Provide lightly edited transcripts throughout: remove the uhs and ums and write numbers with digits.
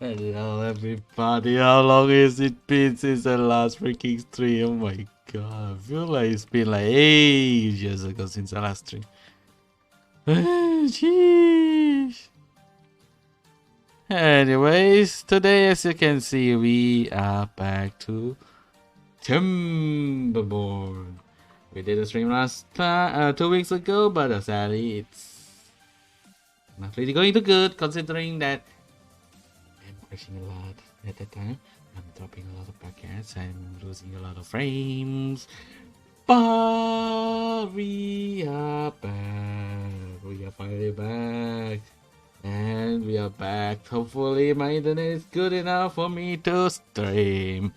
Hello everybody, how long has it been since the last freaking stream? Oh my god, I feel like it's been like ages ago since the last stream. Jeez. Anyways, today as you can see, we are back to Timberborn. We did a stream last 2 weeks ago, but sadly it's not really going too good considering that I'm crashing a lot at that time. I'm dropping a lot of packets. I'm losing a lot of frames. But we are back. We are finally back. And we are back. Hopefully my internet is good enough for me to stream.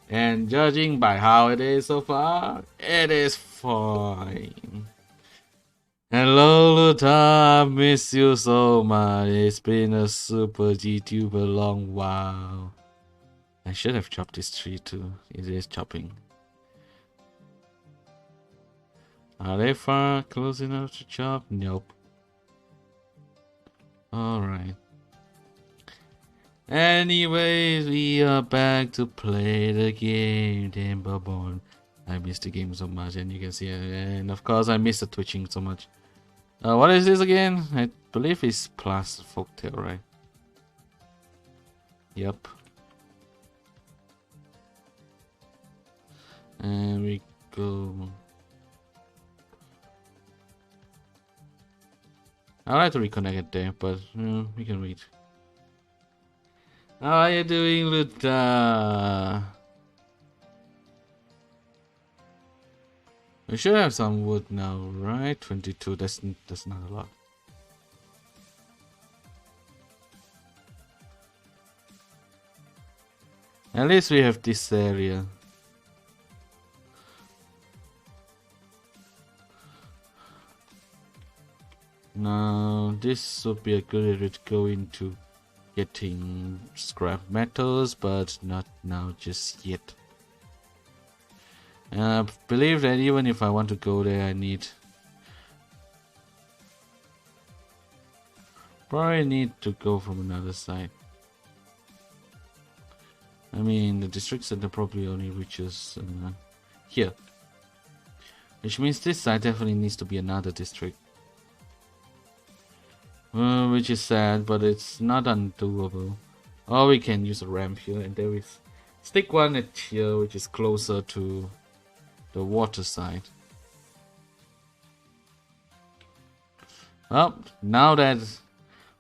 And judging by how it is so far, it is fine. Hello Luta, I miss you so much. It's been a super GTuber long while. I should have chopped this tree too. It is chopping. Are they far close enough to chop? Nope. Alright. Anyways, we are back to play the game Timberborn. I miss the game so much, and you can see it. And of course I miss the twitching so much. What is this again? I believe it's plus folktale, right? Yep. And we go. I like to reconnect it there, but we can wait. How are you doing, Luta? We should have some wood now, right? 22, that's not a lot. At least we have this area. Now, this would be a good area to go into getting scrap metals, but not now just yet. I believe that even if I want to go there, I probably need to go from another side. I mean, the district center probably only reaches here, which means this side definitely needs to be another district. Which is sad, but it's not undoable. Or we can use a ramp here, and there is stick one at here, which is closer to the water side. Well, now that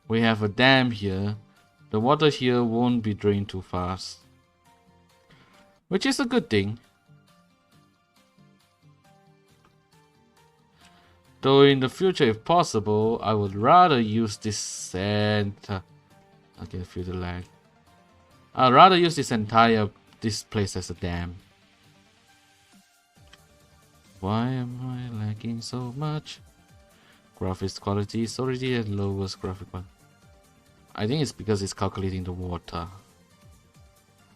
we have a dam here, the water here won't be drained too fast, which is a good thing. Though in the future, if possible, I would rather use this center. I can feel the lag. I'd rather use this place as a dam. Why am I lagging so much? Graphics quality is already at lowest graphic one. I think it's because it's calculating the water.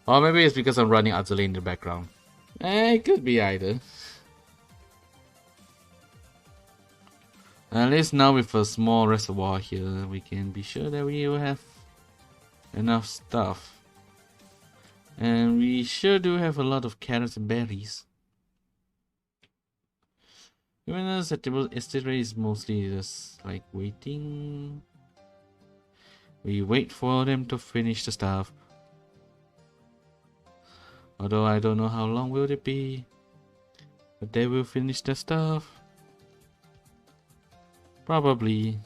Or maybe it's because I'm running Azale in the background. It could be either. At least now with a small reservoir here, we can be sure that we will have enough stuff. And we sure do have a lot of carrots and berries. Even though the estate rate is mostly just like waiting. We wait for them to finish the stuff. Although I don't know how long will it be. But they will finish the stuff. Probably.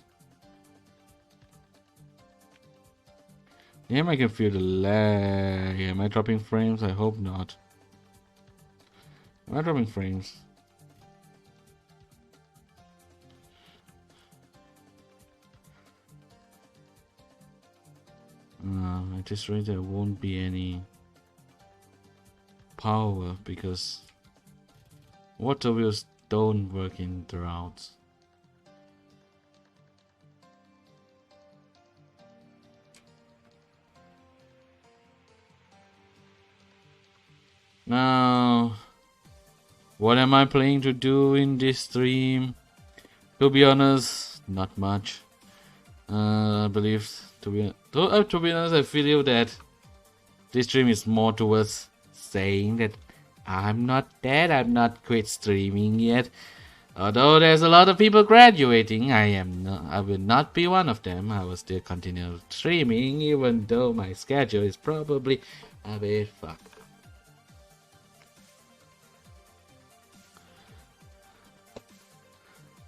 Damn, I can feel the lag. Am I dropping frames? I hope not. Am I dropping frames? At this rate there won't be any power because water wheels don't work in droughts. Now, what am I planning to do in this stream? To be honest, not much. I believe To be honest, I feel that this stream is more towards saying that I'm not dead. I'm not quit streaming yet. Although there's a lot of people graduating, I will not be one of them. I will still continue streaming, even though my schedule is probably a bit fucked.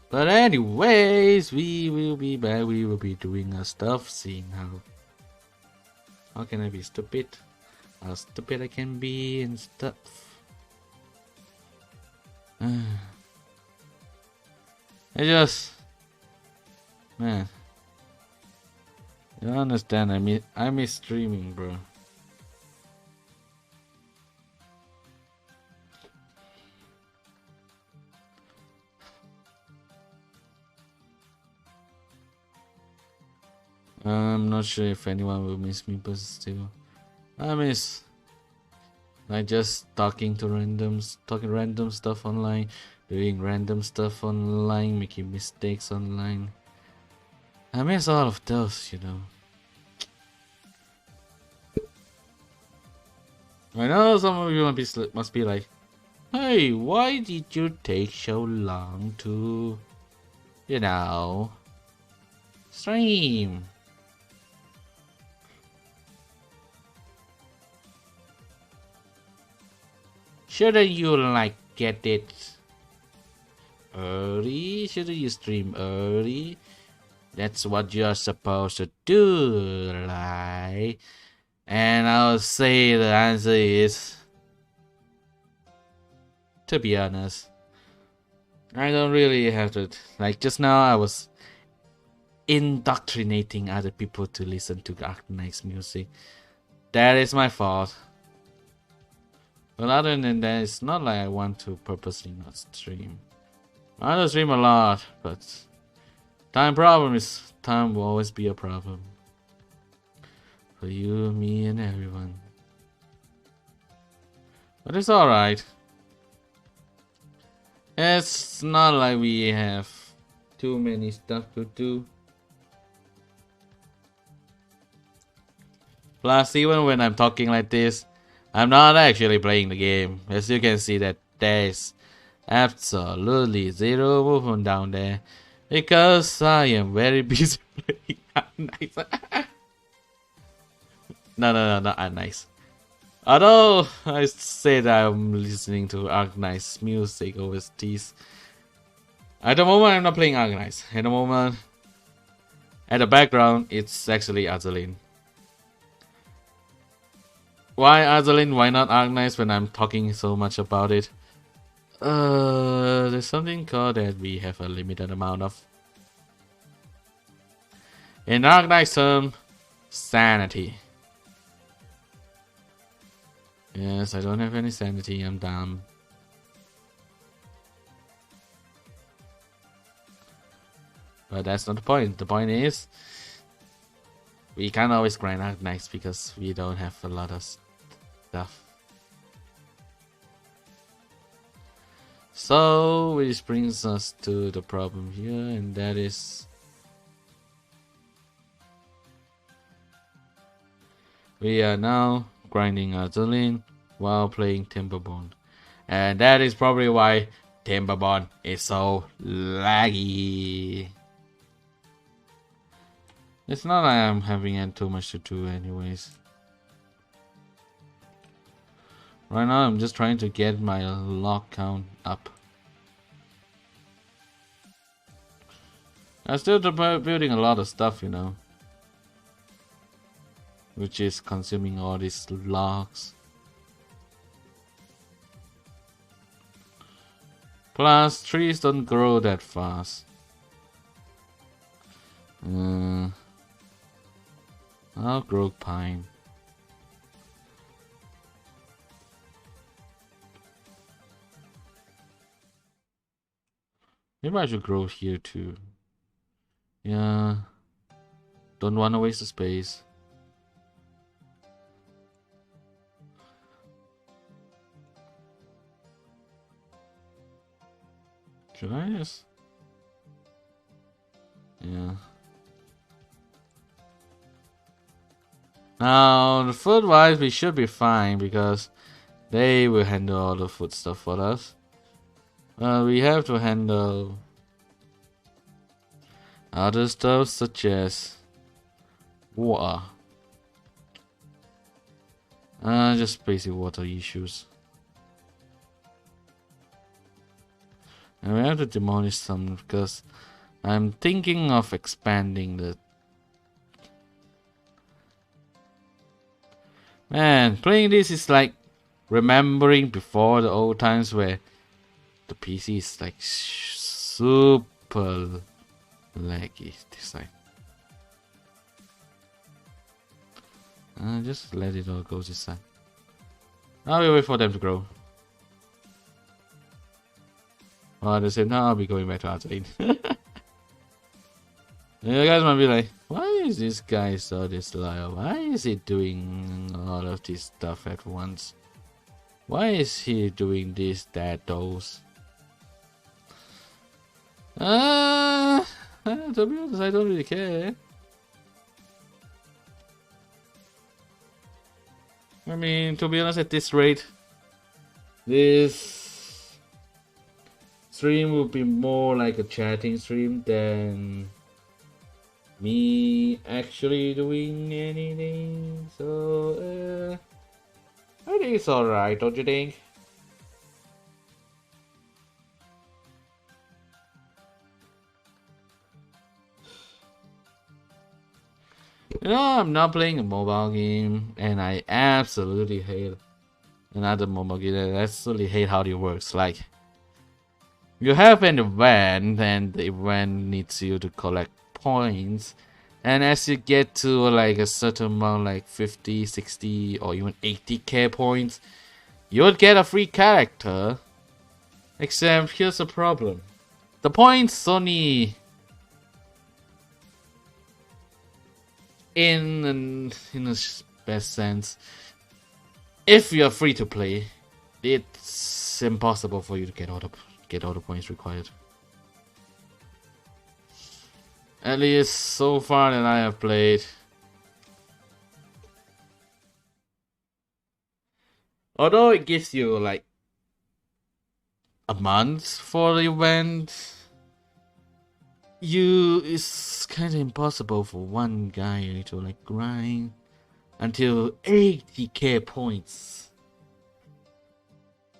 But anyways, we will be back. We will be doing our stuff, seeing how can I be stupid, how stupid I can be and stuff. Man, you understand? I miss streaming, bro. I'm not sure if anyone will miss me, but still, I miss like just talking random stuff online, doing random stuff online, making mistakes online. I miss all of those, you know. I know some of you must be like, hey, why did you take so long to, you know, stream? Shouldn't you like get it early? Shouldn't you stream early? That's what you're supposed to do, right? And I'll say the answer is, to be honest, I don't really have to. Like just now, I was indoctrinating other people to listen to Arknight's music. That is my fault. But other than that, it's not like I want to purposely not stream. I don't stream a lot, but time will always be a problem. For you, me, and everyone. But it's alright. It's not like we have too many stuff to do. Plus, even when I'm talking like this, I'm not actually playing the game. As you can see that there's absolutely zero movement down there. Because I am very busy playing Nice. No, not nice. Although I said I'm listening to Arknight's music OSTs. At the moment I'm not playing Arknight. At the moment, at the background, it's actually Azalin. Why Azalin? Why not Arknight when I'm talking so much about it? There's something called that we have a limited amount of. In Arknight's term, sanity. Yes, I don't have any sanity, I'm dumb. But that's not the point. The point is, we can't always grind Arknights because we don't have a lot of stuff. So, which brings us to the problem here, and that is we are now grinding Azalin while playing Timberborn. And that is probably why Timberborn is so laggy. It's not like I'm having too much to do anyways. Right now I'm just trying to get my log count up. I'm still building a lot of stuff, you know. Which is consuming all these logs. Plus, trees don't grow that fast. I'll grow pine. Maybe I should grow here too. Yeah. Don't want to waste the space. Should I just? Yeah. Now, food wise, we should be fine because they will handle all the food stuff for us. We have to handle other stuff such as water. Just basic water issues. And we have to demolish some because I'm thinking of expanding the... Man, playing this is like remembering before the old times where the PC is like super laggy this time. Just let it all go this time. Now we wait for them to grow. Well, at the same time, I'll be going back to Arcane. You guys might be like, why is this guy so disloyal? Why is he doing all of this stuff at once? Why is he doing this, that, those? To be honest, I don't really care. I mean, to be honest, at this rate, this stream will be more like a chatting stream than me actually doing anything. So, I think it's alright, don't you think? You know, I'm not playing a mobile game, and I absolutely hate another mobile game. I absolutely hate how it works. Like, you have an event, and the event needs you to collect points. And as you get to like a certain amount, like 50, 60, or even 80k points, you would get a free character. Except, here's the problem. The points only... In a best sense, if you're free to play, it's impossible for you to get all the points required. At least so far that I have played. Although it gives you like a month for the event, it's kind of impossible for one guy to like grind until 80k points.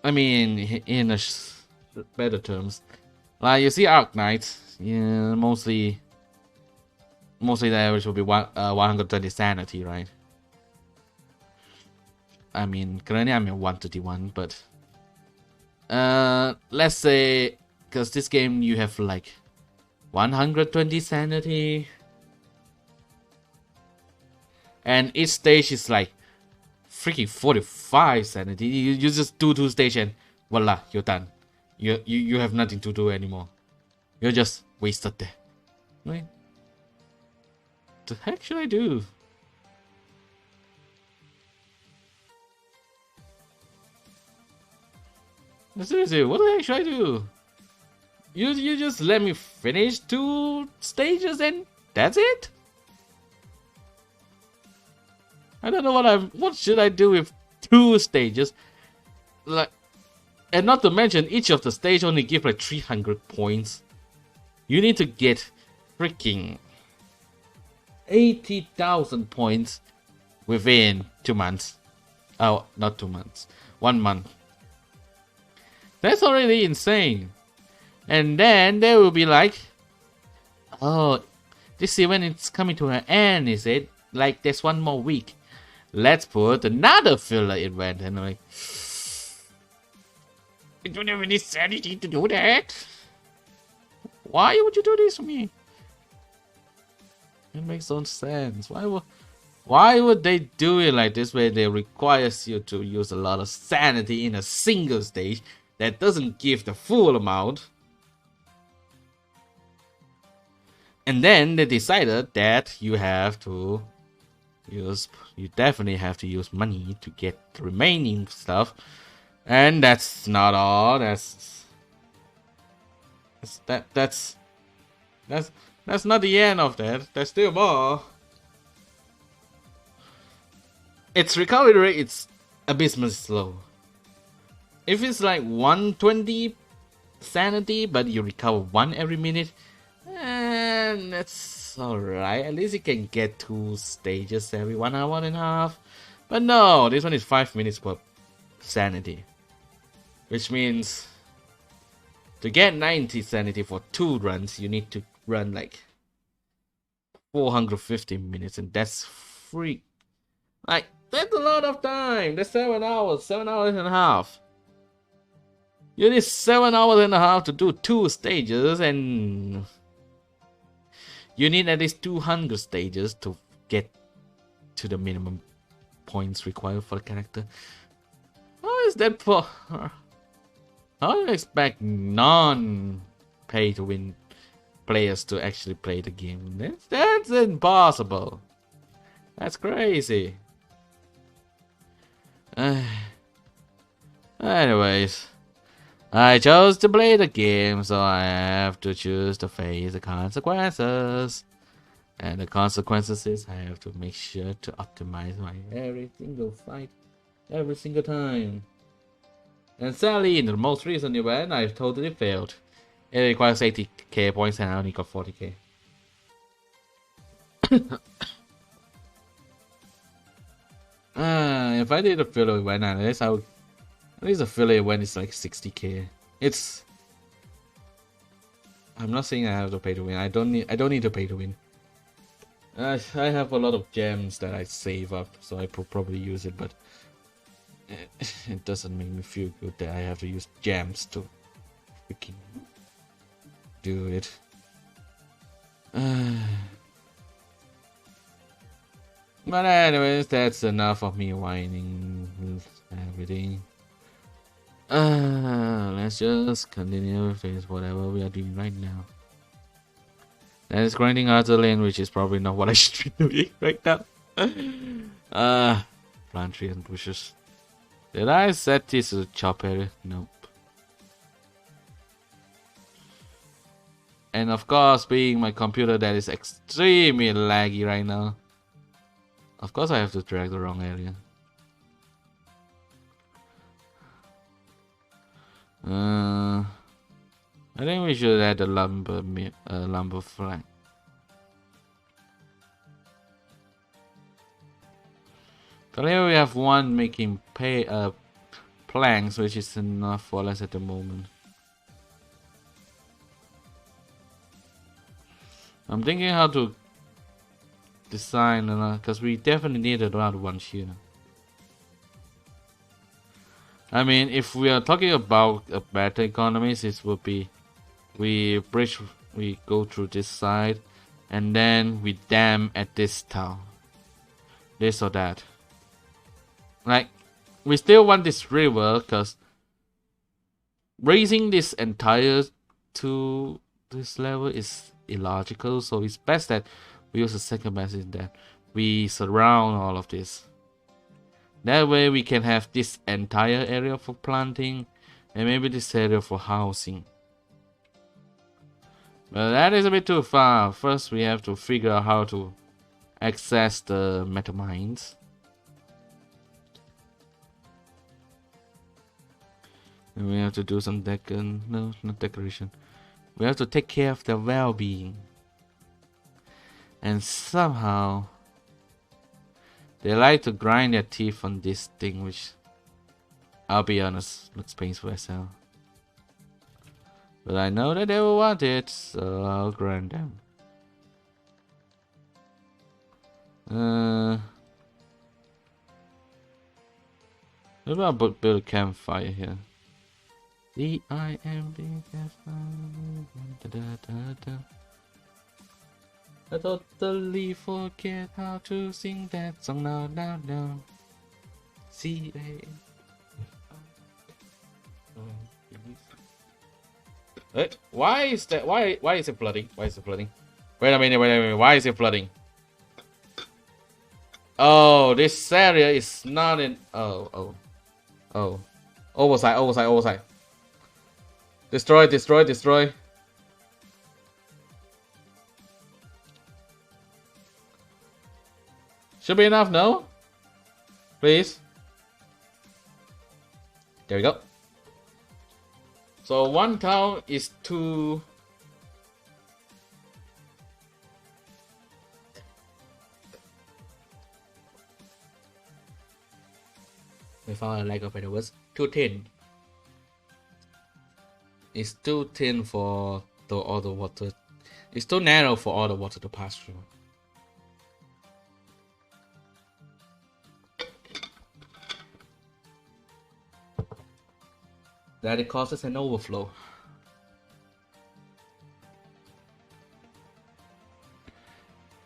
I mean, in a better terms, like you see Arc Knight, yeah, mostly the average will be 120 sanity, right? I mean, currently I'm at 131, but let's say, because this game you have like 120 sanity, and each stage is like freaking 45 sanity. You just do 2 stages and voila, you're done. You have nothing to do anymore. You're just wasted there. Right? What the heck should I do? Seriously, what the heck should I do? You just let me finish 2 stages and that's it? I don't know what should I do with 2 stages? Like, and not to mention each of the stage only give like 300 points. You need to get freaking 80,000 points within 2 months. Oh, not 2 months. 1 month. That's already insane. And then they will be like, oh, this event is coming to an end, is it? Like, there's 1 more week. Let's put another filler event. And I'm like, I don't have any sanity to do that. Why would you do this to me? It makes no sense. Why would they do it like this way? They requires you to use a lot of sanity in a single stage that doesn't give the full amount. And then they decided that you definitely have to use money to get the remaining stuff. And that's not all. That's not the end of that. There's still more. its recovery rate is abysmally slow. If it's like 120 sanity, but you recover 1 every minute, and that's alright. At least you can get 2 stages every 1 hour and a half. But no, this one is 5 minutes per sanity. Which means to get 90 sanity for 2 runs, you need to run like 450 minutes, and that's free. Like, that's a lot of time. That's 7 hours, 7 hours and a half. You need 7 hours and a half to do 2 stages, and you need at least 200 stages to get to the minimum points required for the character. How is that for? How do you expect non-pay to win players to actually play the game? That's impossible. That's crazy. Anyways, I chose to play the game, so I have to choose to face the consequences. And the consequences is I have to make sure to optimize my every single fight, every single time. And sadly, in the most recent event, I totally failed. It requires 80k points and I only got 40k. If I did a filler event, at least a filler event is like 60k. I'm not saying I have to pay to win. I don't need to pay to win. I have a lot of gems that I save up, so I probably use it, but it doesn't make me feel good that I have to use gems to freaking do it. But anyways, that's enough of me whining everything. Let's just continue with whatever we are doing right now. That is grinding out the lane, which is probably not what I should be doing right now. Plant trees and bushes. Did I set this to chop area? Nope. And of course, being my computer that is extremely laggy right now, of course I have to drag the wrong area. I think we should add a lumber flag. So here we have one making planks, which is enough for us at the moment. I'm thinking how to design, because we definitely need another one here. I mean, if we are talking about a better economies, it would be we go through this side, and then we dam at this town, this or that. Like, we still want this river, because raising this entire to this level is illogical, so it's best that we use a second method that we surround all of this. That way we can have this entire area for planting, and maybe this area for housing. But that is a bit too far. First we have to figure out how to access the metal mines. And we have to do some not decoration. We have to take care of their well-being. And somehow they like to grind their teeth on this thing, which, I'll be honest, looks painful as hell. But I know that they will want it, so I'll grind them. Maybe I'll build a campfire here. D-I-M-B campfire. I totally forget how to sing that song now. C-A. Why is that? Why is it flooding? Why is it flooding? Wait a minute. Why is it flooding? Oh, this area is not in. Oh. Oversight. Destroy. Should be enough, no? Please. There we go. So 1 town is 2. We found a lack of better words. 210. It's too thin for all the water. It's too narrow for all the water to pass through. That it causes an overflow.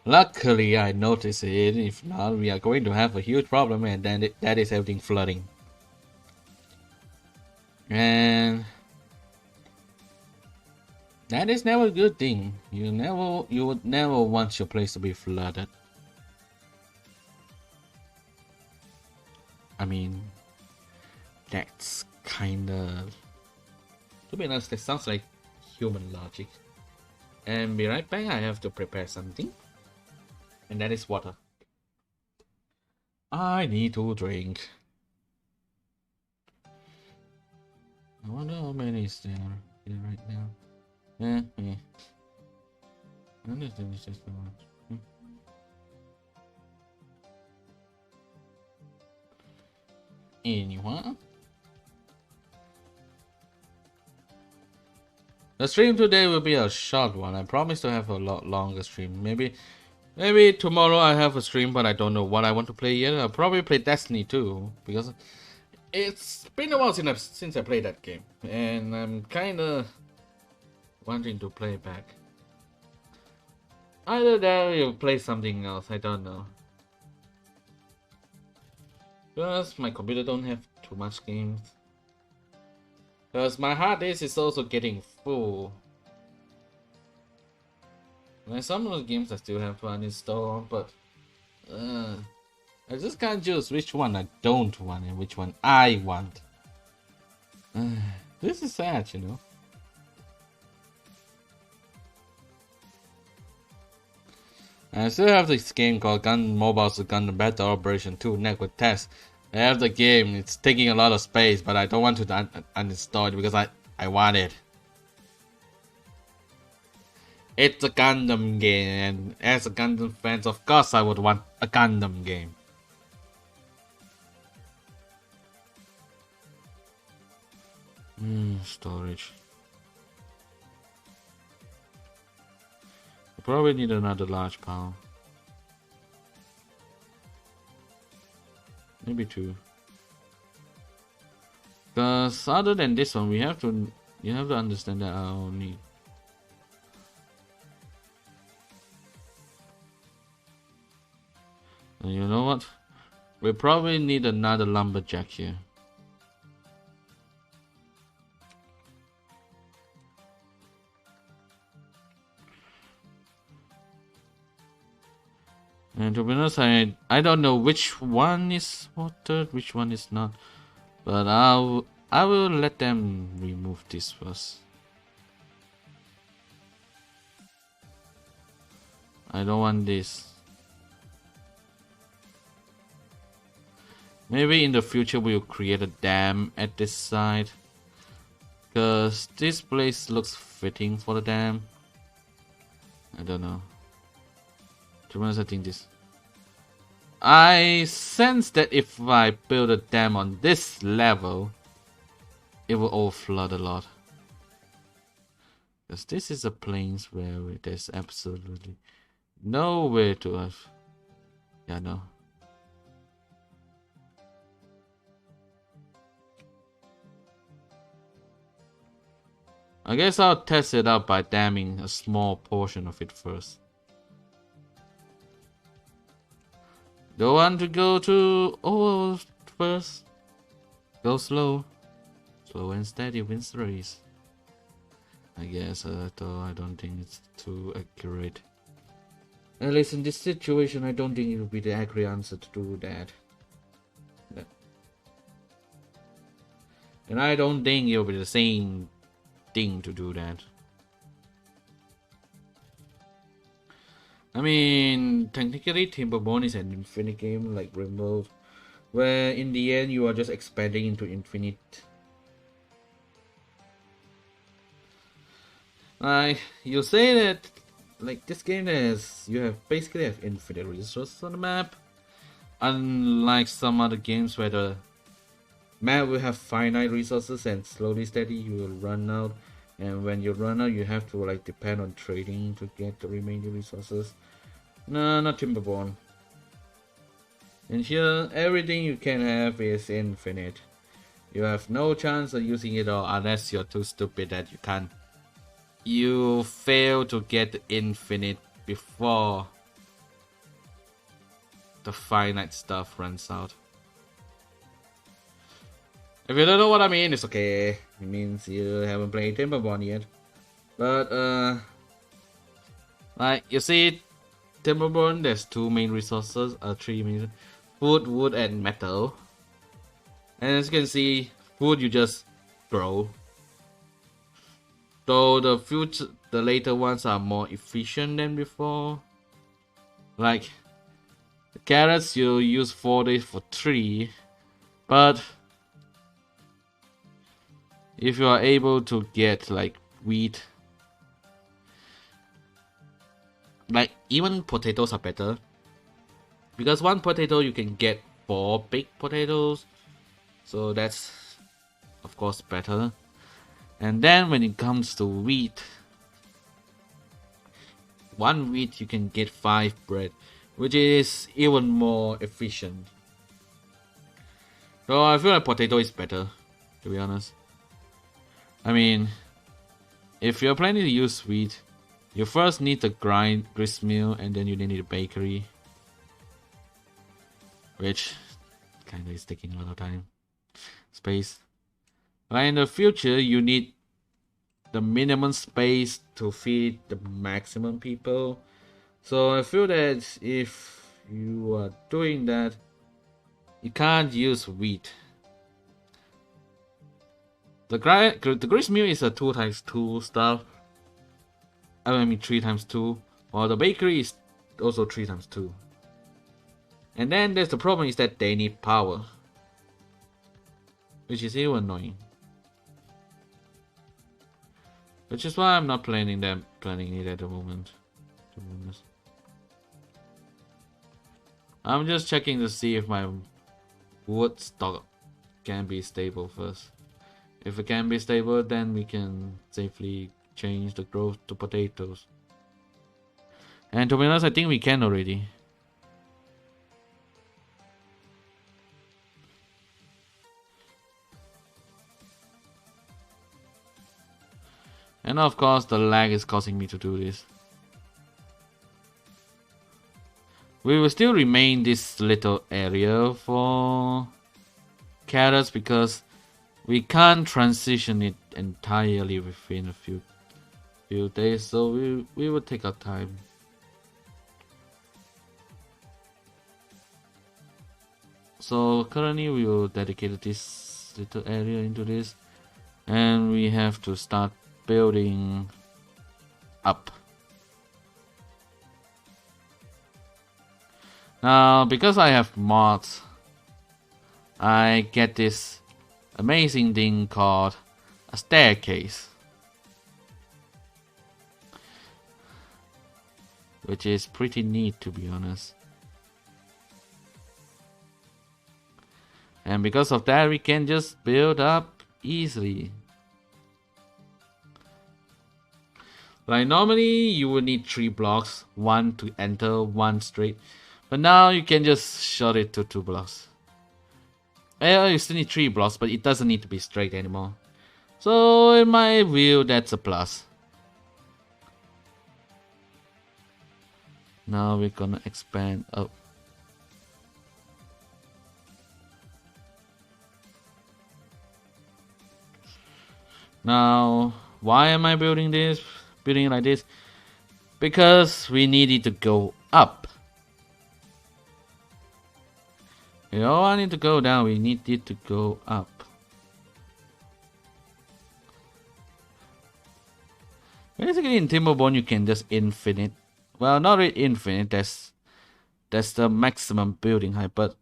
Luckily, I noticed it. If not, we are going to have a huge problem, and then that is everything flooding. And that is never a good thing. You would never want your place to be flooded. I mean, that's kinda, to be honest, that sounds like human logic. And be right back, I have to prepare something. And that is water. I need to drink. I wonder how many is there here right now. I understand it's just one. Anyone? The stream today will be a short one. I promise to have a lot longer stream. Maybe tomorrow I have a stream, but I don't know what I want to play yet. I'll probably play Destiny 2 because it's been a while since I played that game, and I'm kinda wanting to play back. Either that or you play something else, I don't know. Because my computer don't have too much games. Because my hard disk is also getting full. Like some of the games I still have to uninstall, but I just can't choose which one I don't want and which one I want. This is sad, you know. I still have this game called Gun Mobile Gun Battle Operation 2 Network Test. I have the game, it's taking a lot of space, but I don't want to uninstall it because I want it. It's a Gundam game, and as a Gundam fan, of course I would want a Gundam game. Storage. I probably need another large pile. Maybe 2. Because other than this one, you have to understand that I only. And you know what? We probably need another lumberjack here. And to be honest, I don't know which one is watered, which one is not. But I will let them remove this first. I don't want this. Maybe in the future we'll create a dam at this side. Because this place looks fitting for the dam. I don't know. To be honest, I think this. I sense that if I build a dam on this level, it will overflood a lot. Because this is a plains where there's absolutely no way to have. Yeah, no. I guess I'll test it out by damming a small portion of it first. Don't want to go too first. Go slow. Slow and steady wins the race. I guess, though I don't think it's too accurate. At least in this situation, I don't think it would be the accurate answer to do that. And I don't think it will be the same thing to do that. I mean, technically, Timberborn is an infinite game like remote, where in the end you are just expanding into infinite. You say that like this game has basically have infinite resources on the map, unlike some other games where the map will have finite resources and slowly steady you will run out, and when you run out you have to like depend on trading to get the remaining resources. No, not Timberborn. And here everything you can have is infinite. You have no chance of using it all unless you're too stupid that you can't. You fail to get infinite before the finite stuff runs out. If you don't know what I mean, it's okay. It means you haven't played Timberborn yet. But like you see, Timberborn there's two main resources, three main: food, wood, and metal. And as you can see, food you just grow. Though the later ones are more efficient than before. Like the carrots you use 4 days for 3, but if you are able to get like wheat, like even potatoes are better, because one potato you can get 4 big potatoes, so that's of course better. And then when it comes to wheat, one wheat you can get 5 bread, which is even more efficient. So I feel like potato is better, to be honest. I mean, if you're planning to use wheat, you first need the grist mill, and then you need a bakery, which kinda is taking a lot of time, space. But in the future, you need the minimum space to feed the maximum people. So I feel that if you are doing that, you can't use wheat. The grist mill is a 2x2 stuff. I mean 3x2. While the bakery is also 3x2. And then there's the problem is that they need power, which is even annoying. Which is why I'm not planning it at the moment. To be honest. I'm just checking to see if my wood stock can be stable first. If it can be stable, then we can safely change the growth to potatoes. And to be honest, I think we can already. And of course, the lag is causing me to do this. We will still remain this little area for carrots because we can't transition it entirely within a few days, so we will take our time. So currently we will dedicate this little area into this, and we have to start building up. Now, because I have mods, I get this amazing thing called a staircase, which is pretty neat, to be honest. And because of that, we can just build up easily. Like normally you would need 3 blocks, 1 to enter, 1 straight. But now you can just short it to 2 blocks. Well, you still need 3 blocks, but it doesn't need to be straight anymore. So in my view, that's a plus. Now we're gonna expand up. Now, why am I building it like this? Because we need it to go up. We don't want it to go down, we need it to go up. Basically in Timberborn you can just infinite. Well, not really infinite, that's the maximum building height, but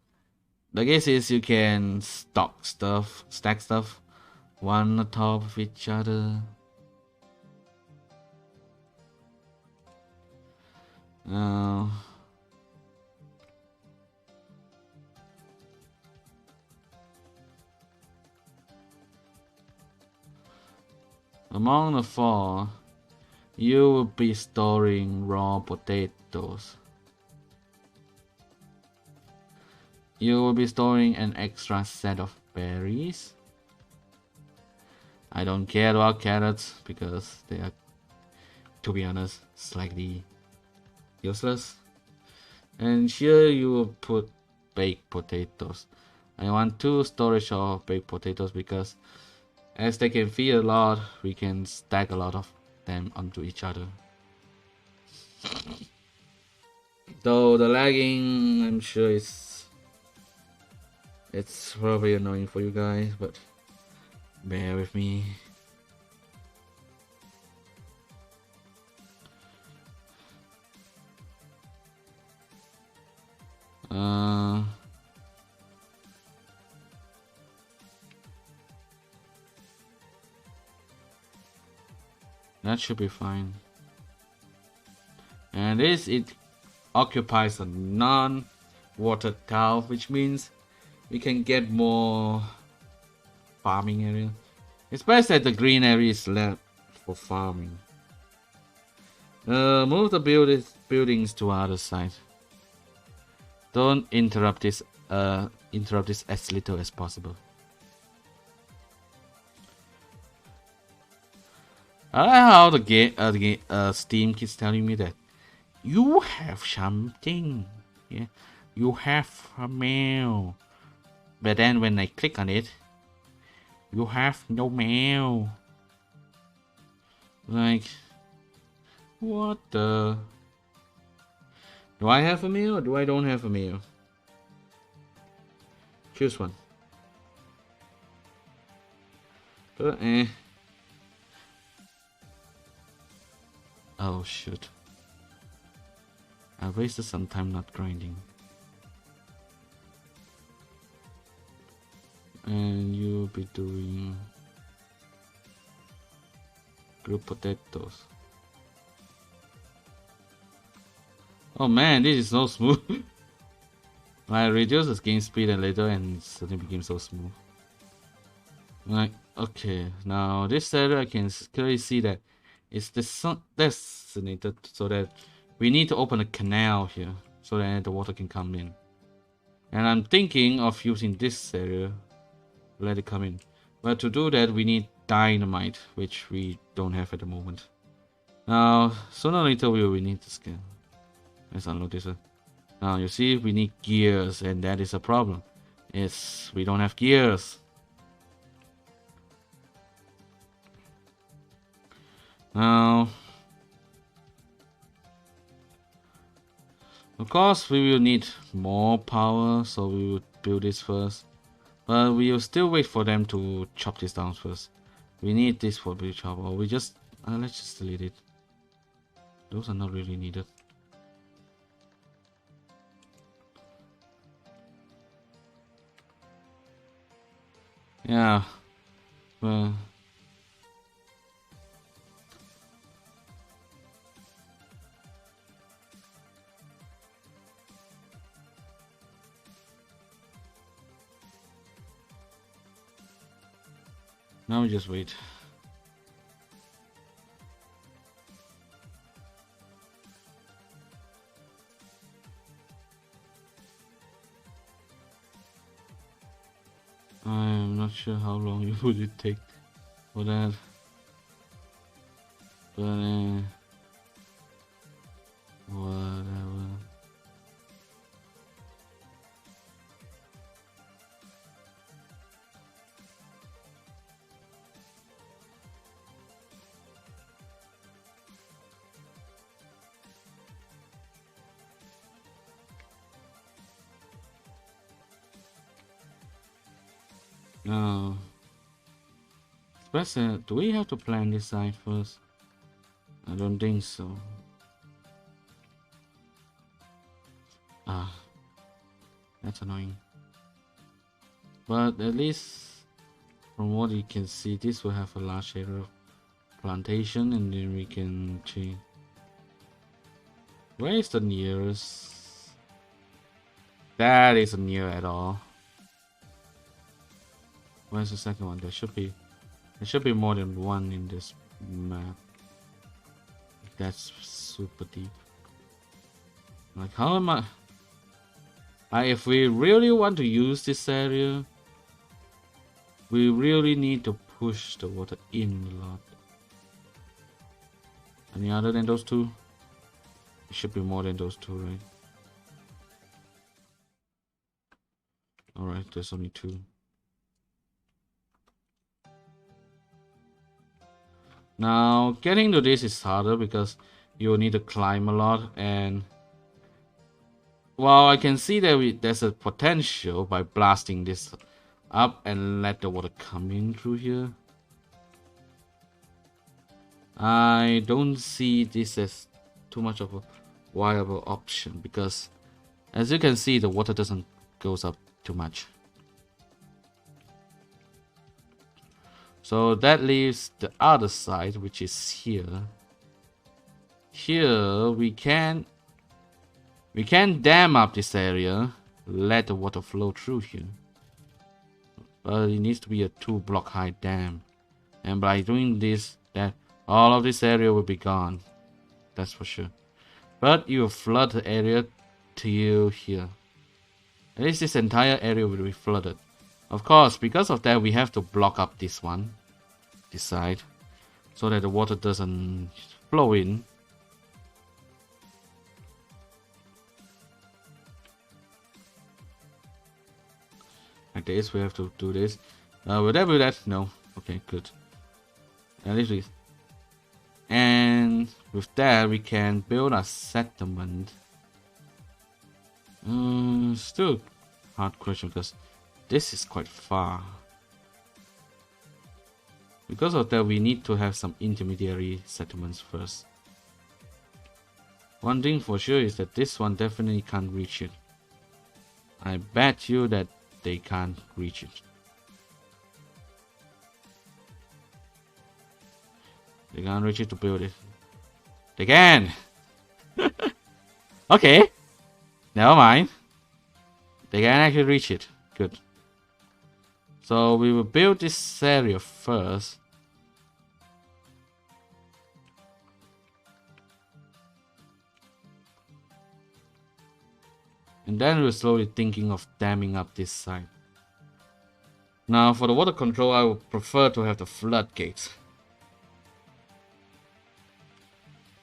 The case is you can stack stuff one on top of each other. Now, among the four, you will be storing raw potatoes. You will be storing an extra set of berries. I don't care about carrots because they are, to be honest, slightly useless. And here you will put baked potatoes. I want 2 storage of baked potatoes because as they can feed a lot, we can stack a lot of them onto each other. Though the lagging, I'm sure it's probably annoying for you guys, but bear with me. That should be fine. And it occupies a non-watered tile, which means we can get more farming area. It's best that the green area is left for farming. Move the buildings to other side. Don't interrupt this as little as possible. I like how the Steam keeps telling me that you have something. Yeah, you have a mail. But then when I click on it, you have no mail. Like, what the? Do I have a mail or do I don't have a mail? Choose one. But oh shoot. I wasted some time not grinding. And you'll be doing grilled potatoes. Oh man, this is so smooth. I reduced the game speed and later and it suddenly became so smooth. Like, okay, now this area I can clearly see that it's designated so that we need to open a canal here so that the water can come in. And I'm thinking of using this area to let it come in. But to do that, we need dynamite, which we don't have at the moment. Now, sooner or later we will need to scan. Let's unload this. Now, you see, we need gears, and that is a problem. We don't have gears. Now, of course, we will need more power, so we will build this first. But we will still wait for them to chop this down first. We need this for build chop, or we just let's just delete it. Those are not really needed. Yeah, well. Now we just wait. I'm not sure how long it would take for that, but whatever. No. Spencer, do we have to plan this side first? I don't think so. Ah, that's annoying. But at least from what you can see, this will have a large area of plantation, and then we can change. Where is the nearest? That isn't near at all. Where's the second one? There should be more than one in this map. That's super deep. Like, how am I? If we really want to use this area, we really need to push the water in a lot. Any other than those two? It should be more than those two, right? Alright, there's only two. Now, getting to this is harder because you will need to climb a lot, and well, I can see that there's a potential by blasting this up and let the water come in through here. I don't see this as too much of a viable option because, as you can see, the water doesn't goes up too much. So that leaves the other side, which is here. Here we can dam up this area, let the water flow through here. But it needs to be a 2-block high dam. And by doing this, that all of this area will be gone. That's for sure. But you will flood the area to here. At least this entire area will be flooded. Of course, because of that, we have to block up this one, this side, so that the water doesn't flow in. Like this, we have to do this. Will that do that? No. Okay, good. At least we... And with that, we can build a settlement. Still hard question because this is quite far. Because of that, we need to have some intermediary settlements first. One thing for sure is that this one definitely can't reach it. I bet you that they can't reach it. They can't reach it to build it. They can! Okay. Never mind. They can actually reach it. Good. So we will build this area first. And then we're slowly thinking of damming up this side. Now for the water control, I would prefer to have the floodgates.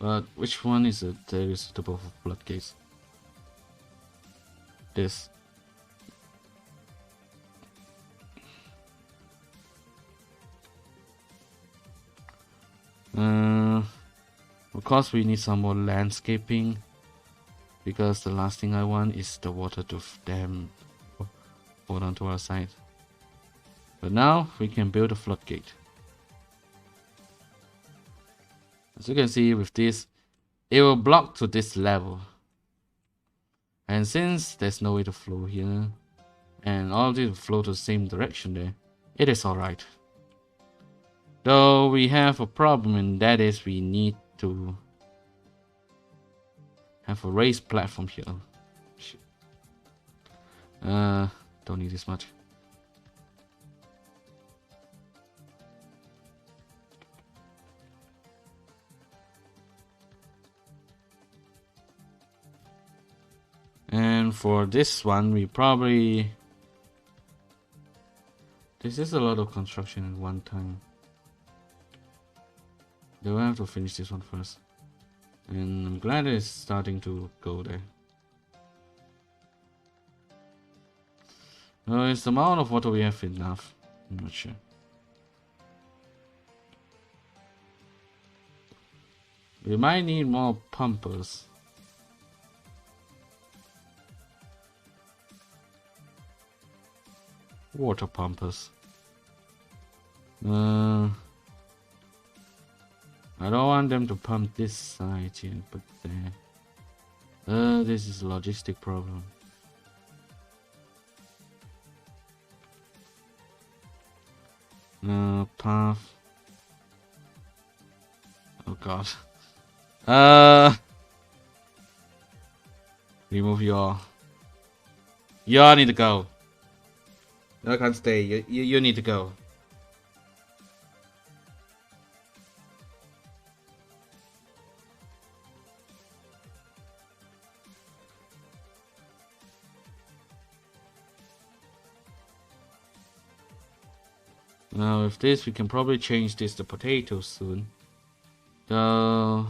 But which one is suitable for floodgates? This. Of course we need some more landscaping, because the last thing I want is the water to dam hold on to our side. But now we can build a floodgate. As you can see with this, it will block to this level. And since there's no way to flow here, and all of this will flow to the same direction there, it is alright. Though we have a problem, and that is we need to have a raised platform here. Shit. Don't need this much. And for this one, we probably... This is a lot of construction at one time. They will have to finish this one first. And I'm glad it's starting to go there. Is the amount of water we have enough? I'm not sure. We might need more pumpers. Water pumpers. I don't want them to pump this side here, but there. This is a logistic problem. Path. Oh god. Remove your. You need to go. You can't stay. You need to go. Now with this we can probably change this to potatoes soon. So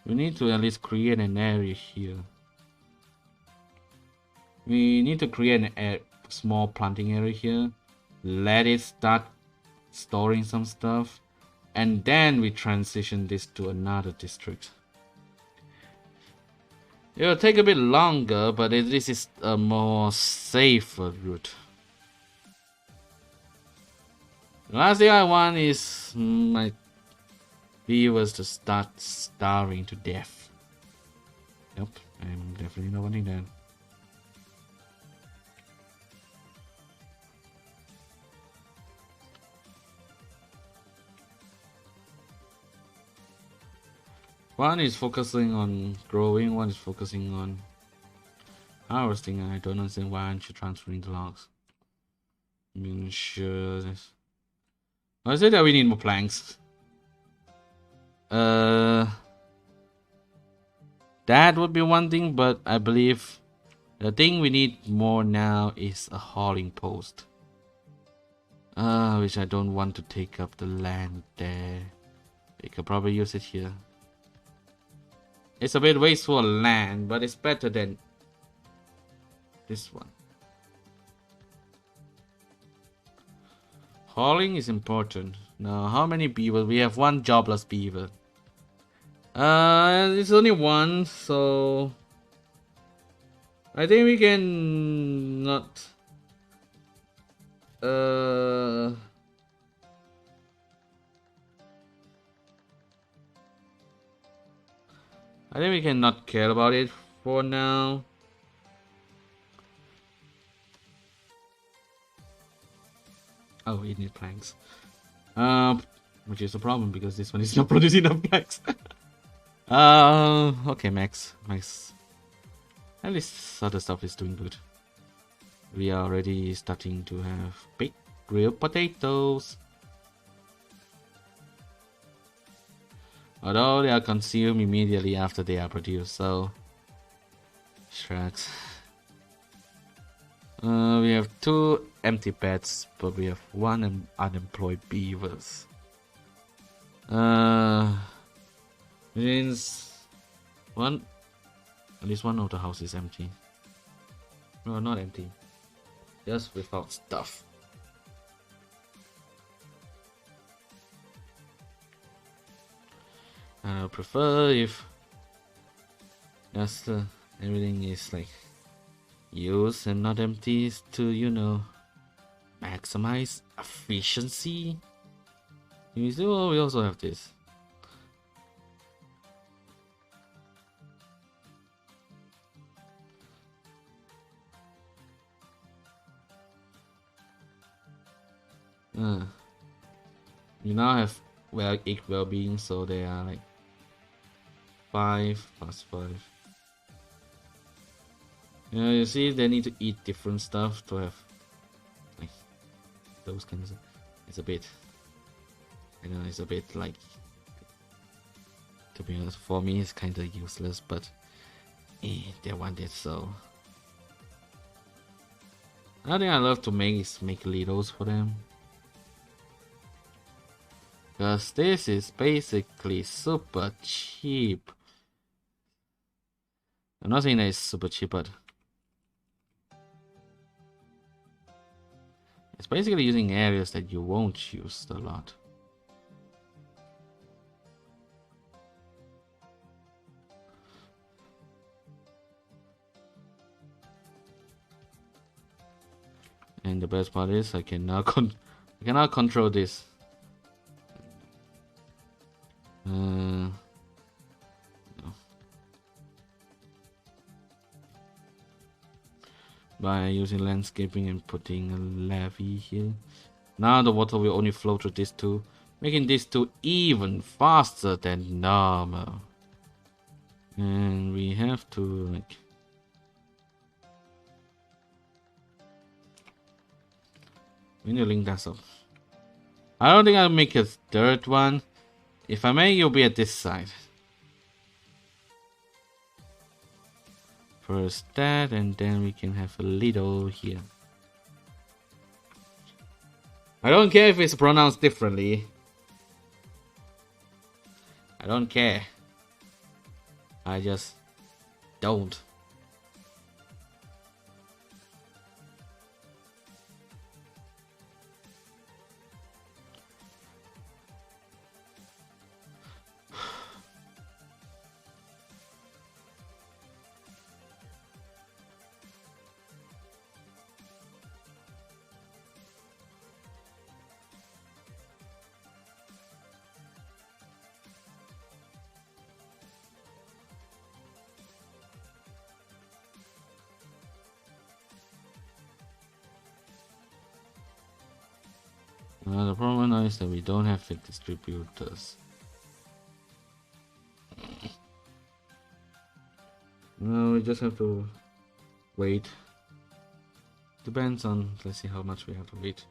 we need to at least create an area here. We need to create a small planting area here. Let it start storing some stuff. And then we transition this to another district. It will take a bit longer, but this is a more safer route. The last thing I want is my beavers to start starving to death. Nope, I'm definitely not wanting that. One is focusing on growing, one is focusing on harvesting. I don't understand why aren't you transferring the logs. I mean, sure. I said that we need more planks. That would be one thing, but I believe the thing we need more now is a hauling post. Which I don't want to take up the land there. We could probably use it here. It's a bit wasteful land, but it's better than this one. Hauling is important. Now, how many beavers? We have one jobless beaver. It's only one, so I think we can not. I think we can not care about it for now. Oh, we need planks. Which is a problem because this one is not producing enough planks. Okay, Max. At least other stuff is doing good. We are already starting to have big grilled potatoes. Although they are consumed immediately after they are produced, so shucks. We have 2 empty beds, but we have 1 unemployed beavers. Means at least one of the house is empty. No, not empty. Just without stuff. I prefer if just everything is like used and not empty to, you know, maximize efficiency. You see, well, we also have this. You now have egg well-being, so they are like 5 plus 5. Yeah, you see, they need to eat different stuff to have like those kinds of. It's a bit, you know, it's a bit like, to be honest, for me it's kind of useless, but they want it, so. Another thing I love to make is make littles for them. Because this is basically super cheap. I'm not saying that it's super cheap, but it's basically using areas that you won't use a lot. And the best part is I can now control this. No. But by using landscaping and putting a levee here. Now the water will only flow through these two, making these two even faster than normal. And we have to like we need to link that up. I don't think I'll make a third one. If I make, you'll be at this side. First that, and then we can have a little here. I don't care if it's pronounced differently. I don't care. I just don't. The problem now is that we don't have fit distributors. No, we just have to wait. Depends on, let's see how much we have to wait.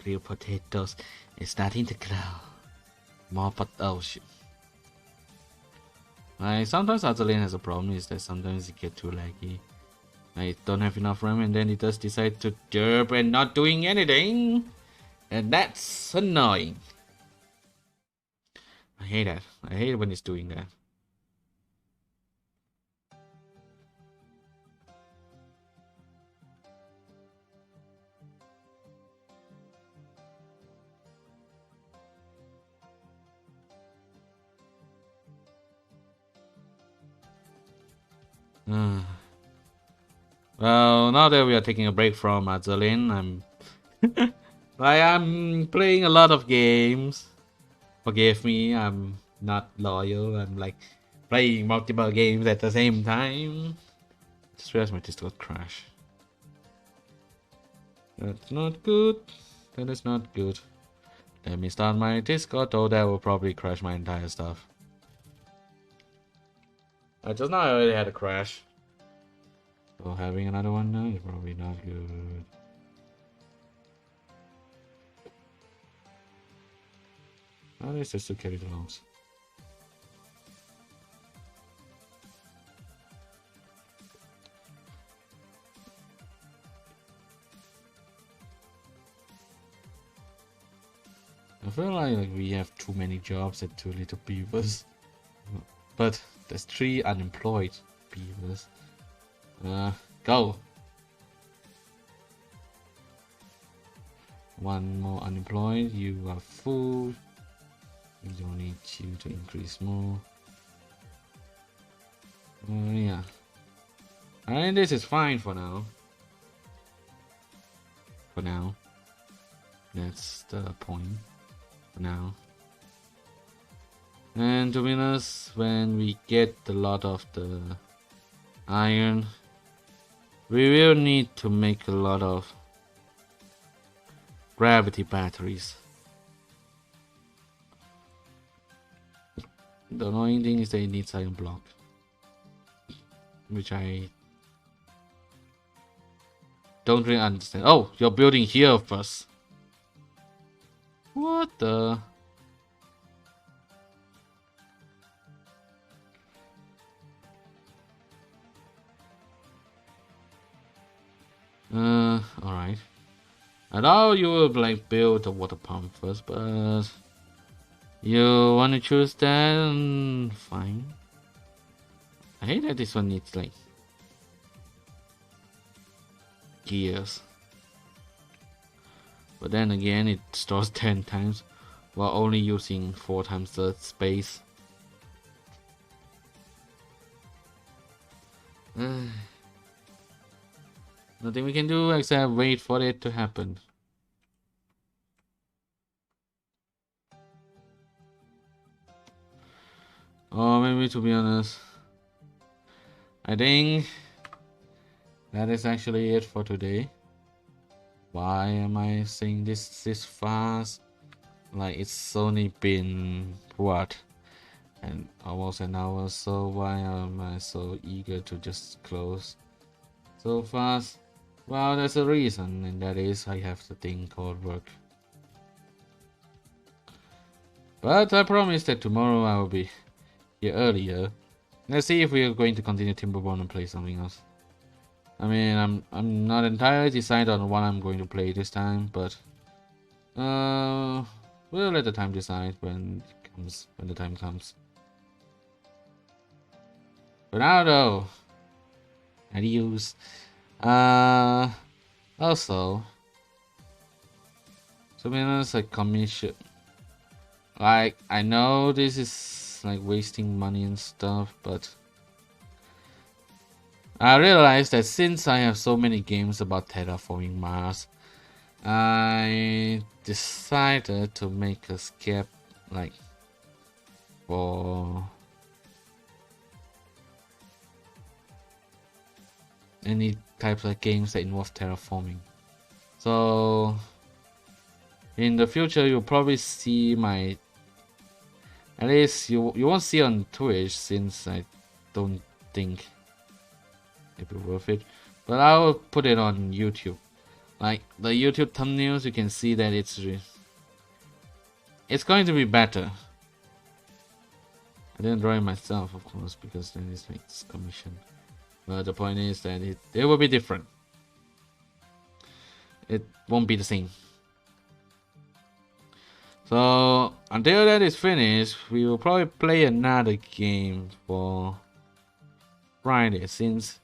Grilled potatoes is starting to grow. More oh shit. Sometimes Azalane has a problem is that sometimes it gets too laggy. I don't have enough RAM and then it does decide to derp and not doing anything. And that's annoying. I hate that. I hate when it's doing that. Well, now that we are taking a break from Azalane, I'm playing a lot of games. Forgive me, I'm not loyal. I'm like playing multiple games at the same time. Just realized my Discord crash. That's not good. That is not good. Let me start my Discord, though that will probably crash my entire stuff. Just now I already had a crash. So having another one now is probably not good. How does this still carry the logs? I feel like we have too many jobs and too little beavers. But there's 3 unemployed beavers. Go! 1 more unemployed, you are full. We don't need you to increase more. Yeah. And this is fine for now. For now. That's the point. For now. And to be honest, when we get a lot of the iron, we will need to make a lot of gravity batteries. The annoying thing is that it needs iron block, which I don't really understand. Oh, you're building here first. What the? Alright. I know you will like build a water pump first, but you want to choose that? Fine. I hate that this one needs like gears. but then again it stores 10 times while only using 4 times the space. Nothing we can do except wait for it to happen. Or maybe, to be honest, I think that is actually it for today. Why am I saying this fast? Like, it's only been what? And almost an hour, so why am I so eager to just close so fast? Well, there's a reason, and that is I have the thing called work. But I promise that tomorrow I will be here earlier. Let's see if we are going to continue Timberborn and play something else. I mean, I'm not entirely decided on what I'm going to play this time, but we'll let the time decide when the time comes. For now, though, adios. Also, to be honest, like, commission. Like, I know this is like wasting money and stuff, but I realized that since I have so many games about terraforming Mars, I decided to make a skip, like, for any types of games that involve terraforming. So in the future, you'll probably see my, at least you won't see on Twitch, since I don't think it'd be worth it, but I'll put it on YouTube. Like, the YouTube thumbnails, you can see that it's going to be better. I didn't draw it myself, of course, because then it's like it's commission. But the point is that it will be different. It won't be the same. So until that is finished, we will probably play another game for Friday, since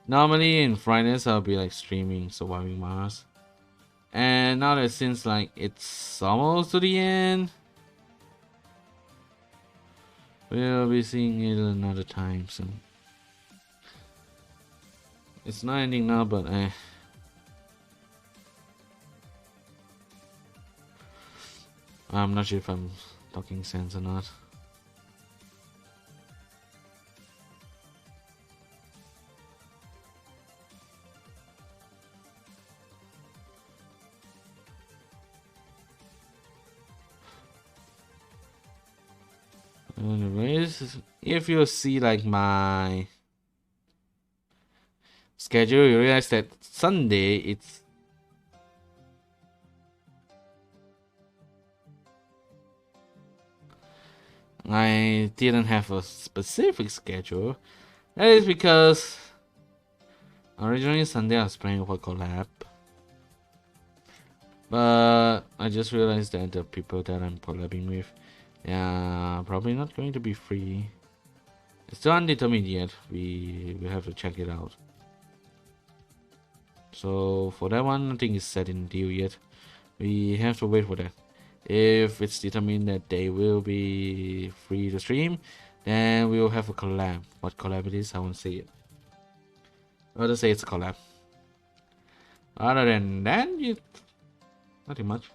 normally in Fridays I'll be like streaming Surviving Mars. And now that since like it's almost to the end, we'll be seeing it another time soon. It's not ending now, but I'm not sure if I'm talking sense or not. Anyways, if you see like my schedule, you realize that Sunday I didn't have a specific schedule. That is because originally Sunday I was planning for collab, but I just realized that the people that I'm collabing with, yeah, probably not going to be free. It's still undetermined yet. We have to check it out. So for that one, nothing is set in deal yet. We have to wait for that. If it's determined that they will be free to stream, then we will have a collab. What collab it is, I won't say it. I'll just say it's a collab. Other than that, nothing much.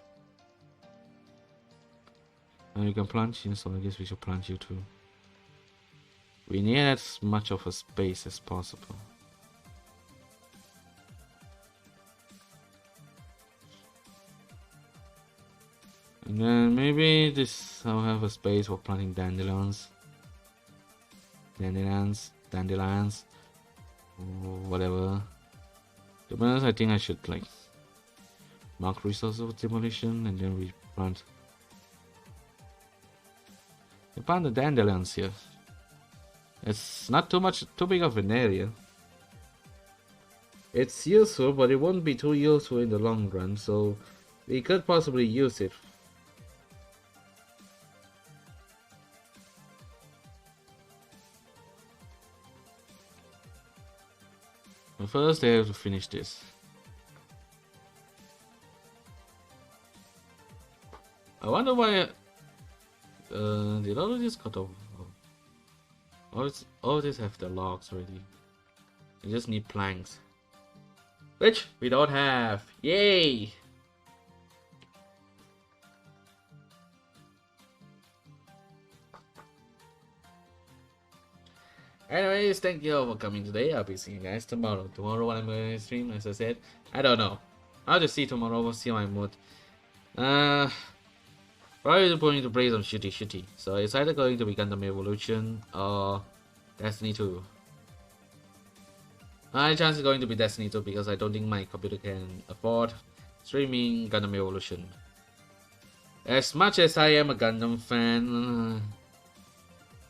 You can plant in, so I guess we should plant you too. We need as much of a space as possible. And then maybe I'll have a space for planting dandelions, whatever. To be honest, I think I should like mark resources of demolition and then we plant the dandelions here. It's not too big of an area. It's useful, but it won't be too useful in the long run, so we could possibly use it. But first, they have to finish this. I wonder why. Did all of this cut off? All this have the logs already. You just need planks, which we don't have. Yay! Anyways, thank you all for coming today. I'll be seeing you guys tomorrow. Tomorrow when I'm going to stream, as I said, I don't know. I'll just see tomorrow. We'll see my mood. Probably going to play some shitty. So it's either going to be Gundam Evolution or Destiny 2. My chance is going to be Destiny 2 because I don't think my computer can afford streaming Gundam Evolution. As much as I am a Gundam fan,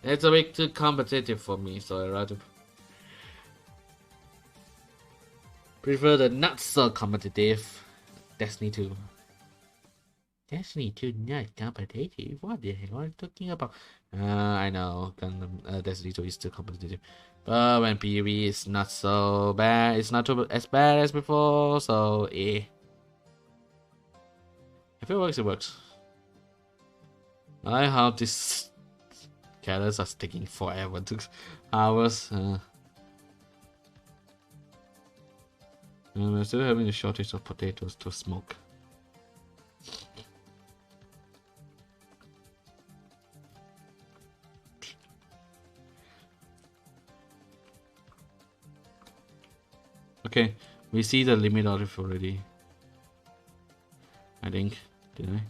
it's a bit too competitive for me, so I rather prefer the not so competitive Destiny 2. Destiny 2 not competitive? What the hell are you talking about? I know Gundam, Destiny 2 is still competitive, but when PvE is not so bad, it's not too as bad as before, so eh. If it works, it works. I hope this carrots are taking forever, took hours. We're still having a shortage of potatoes to smoke. Okay, we see the limit of it already. I think, did I?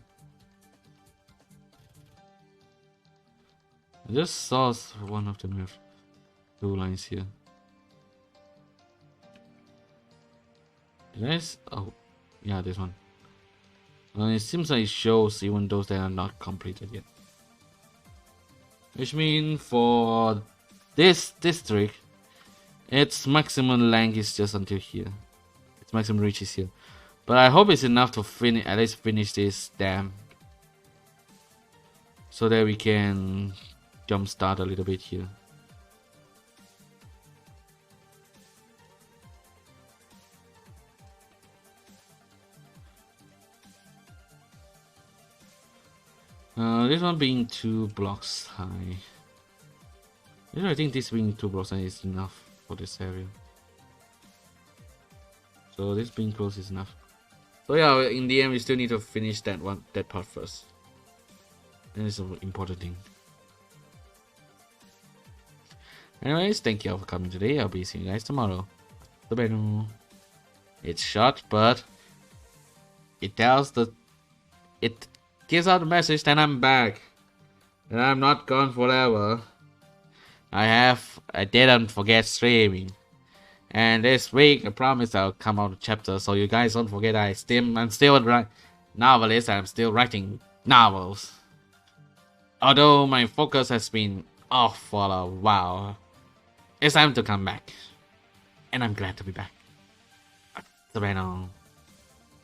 I just saw one of them have 2 lines here. Did I? Oh, yeah, this one. It seems like it shows even those that are not completed yet. Which means for this district, its maximum length is just until here. Its maximum reach is here. But I hope it's enough to at least finish this dam. So that we can jumpstart a little bit here. This one being 2 blocks high. I think this being 2 blocks high is enough for this area. So this being close is enough. So yeah, in the end we still need to finish that part first. That is an important thing. Anyways, thank you all for coming today. I'll be seeing you guys tomorrow. It's short, but it gives out the message that I'm back. And I'm not gone forever. I didn't forget streaming. And this week, I promise I'll come out with a chapter, so you guys don't forget I'm still a novelist. I'm still writing novels. Although my focus has been off for a while, it's time to come back. And I'm glad to be back.